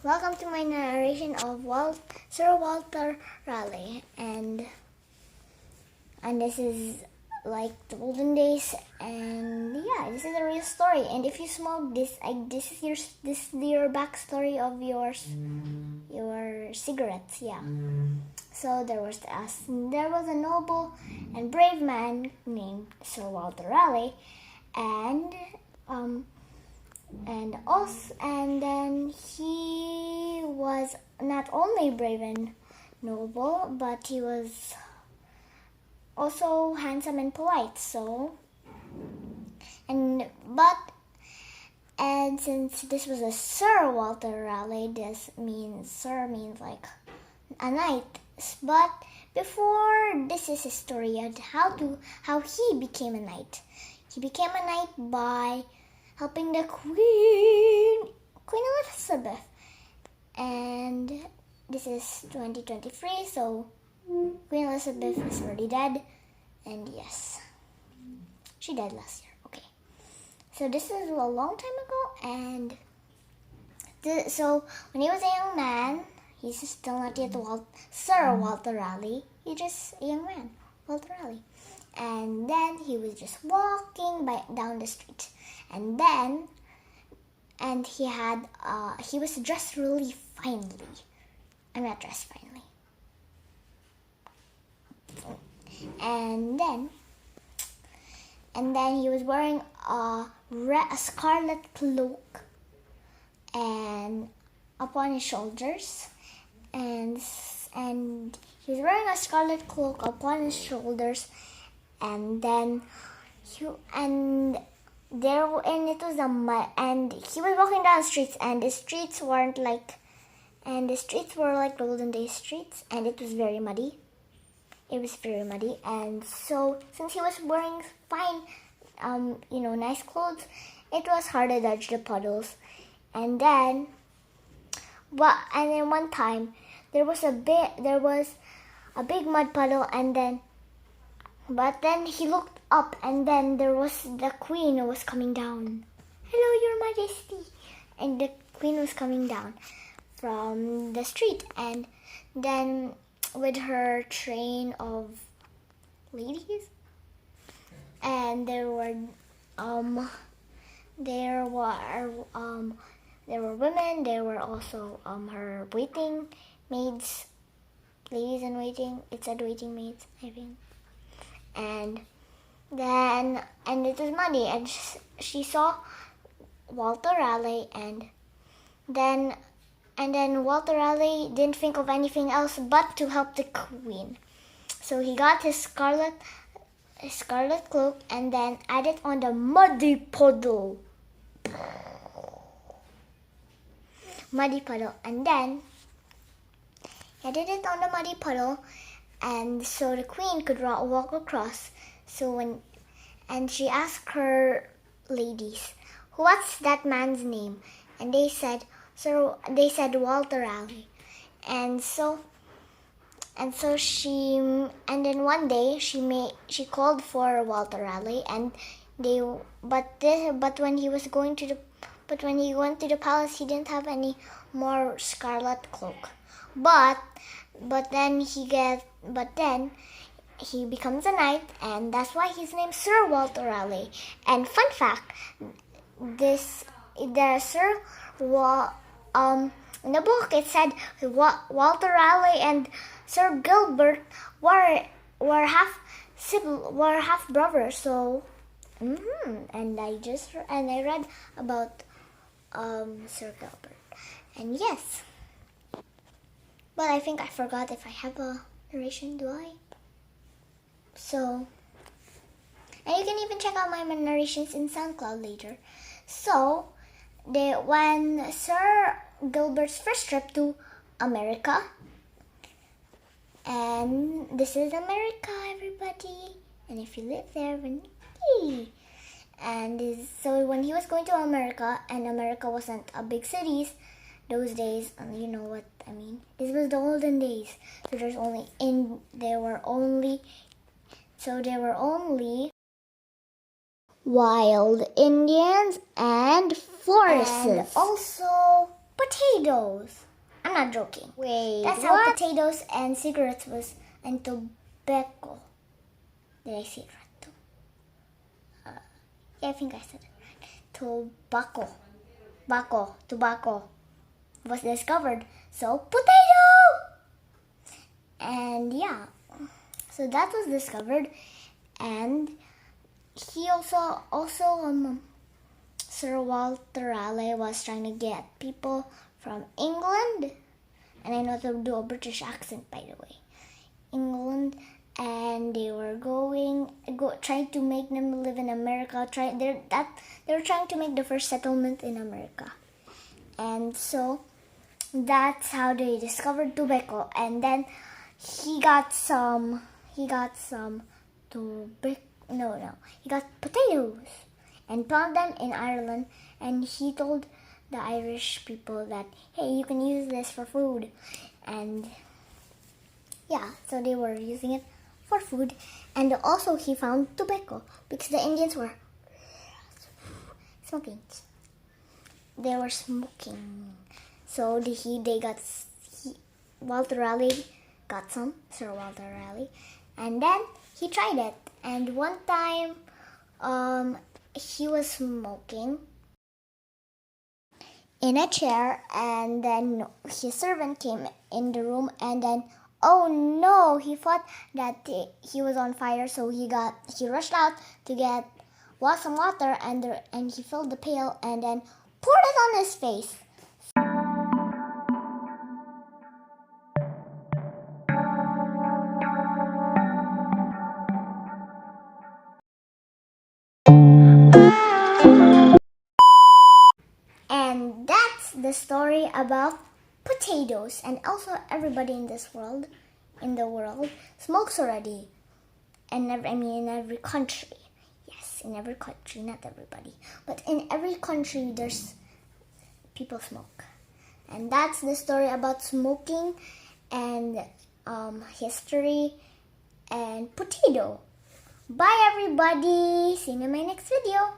Welcome to my narration of Sir Walter Raleigh, and this is like the olden days, and yeah, this is a real story. And if you smoke this, this is your backstory of your cigarettes, yeah. So there was a noble and brave man named Sir Walter Raleigh, and then he was not only brave and noble, but he was also handsome and polite. And since this was a Sir Walter Raleigh, Sir means like a knight. But before this is his story of how he became a knight. He became a knight by helping the Queen Elizabeth. And this is 2023, so Queen Elizabeth is already dead. And yes, she died last year. Okay, so this is a long time ago. And so when he was a young man, he's still not yet Sir Walter Raleigh. He's just a young man, Walter Raleigh. And then he was just walking down the street, and he was dressed really finely. I'm not dressed finely. And then he was wearing a scarlet cloak and upon his shoulders, and he was wearing a scarlet cloak upon his shoulders. And then he was walking down the streets, and the streets were like the olden day streets, and it was very muddy. And so since he was wearing fine, nice clothes, it was hard to dodge the puddles. And then one time there was a big mud puddle, but then he looked up, and then there was the Queen was coming down. "Hello, Your Majesty." And the Queen was coming down from the street, and then with her train of ladies, and there were women. There were also her waiting maids, ladies in waiting. It said waiting maids, I think. And it was muddy, and she saw Walter Raleigh, and then Walter Raleigh didn't think of anything else but to help the Queen. So he got his scarlet cloak and then added on the muddy puddle, and then he added it on the muddy puddle. And so the Queen could walk across. And she asked her ladies, "What's that man's name?" And they said Walter Raleigh. And then one day she called for Walter Raleigh, and when he went to the palace, he didn't have any more scarlet cloak. But then he becomes a knight, and that's why he's named Sir Walter Raleigh. And fun fact, in the book it said Walter Raleigh and Sir Gilbert were half brothers. So, and I read about Sir Gilbert, and yes. But I think I forgot if I have a narration, do I? So, and you can even check out my narrations in SoundCloud later. So, when Sir Gilbert's first trip to America, and this is America, everybody, and if you live there, so when he was going to America, and America wasn't a big cities those days, you know what I mean. This was the olden days, so there were only wild Indians and forests. And also, but potatoes. I'm not joking. Wait, That's what? how potatoes and cigarettes was, and tobacco. Did I say it right though? Yeah, I think I said it right. Tobacco was discovered. So potato! And yeah, so that was discovered, and he also Sir Walter Raleigh was trying to get people from England, and I know how to do a British accent, by the way, England, and they were trying to make them live in America. They were trying to make the first settlement in America, and so that's how they discovered tobacco. And then he got potatoes and planted them in Ireland, and he told the Irish people that, hey, you can use this for food. And yeah, so they were using it for food. And also he found tobacco because the Indians were smoking. They were smoking. So Walter Raleigh got some, Sir Walter Raleigh, and then he tried it. And one time, he was smoking in a chair, and then his servant came in the room, and then, oh no, he thought that he was on fire, so he rushed out to get some water, and he filled the pail and then poured it on his face. And that's the story about potatoes. And also everybody in the world, smokes already. And in every country. Yes, in every country, not everybody. But in every country, there's people smoke. And that's the story about smoking and history and potato. Bye everybody. See you in my next video.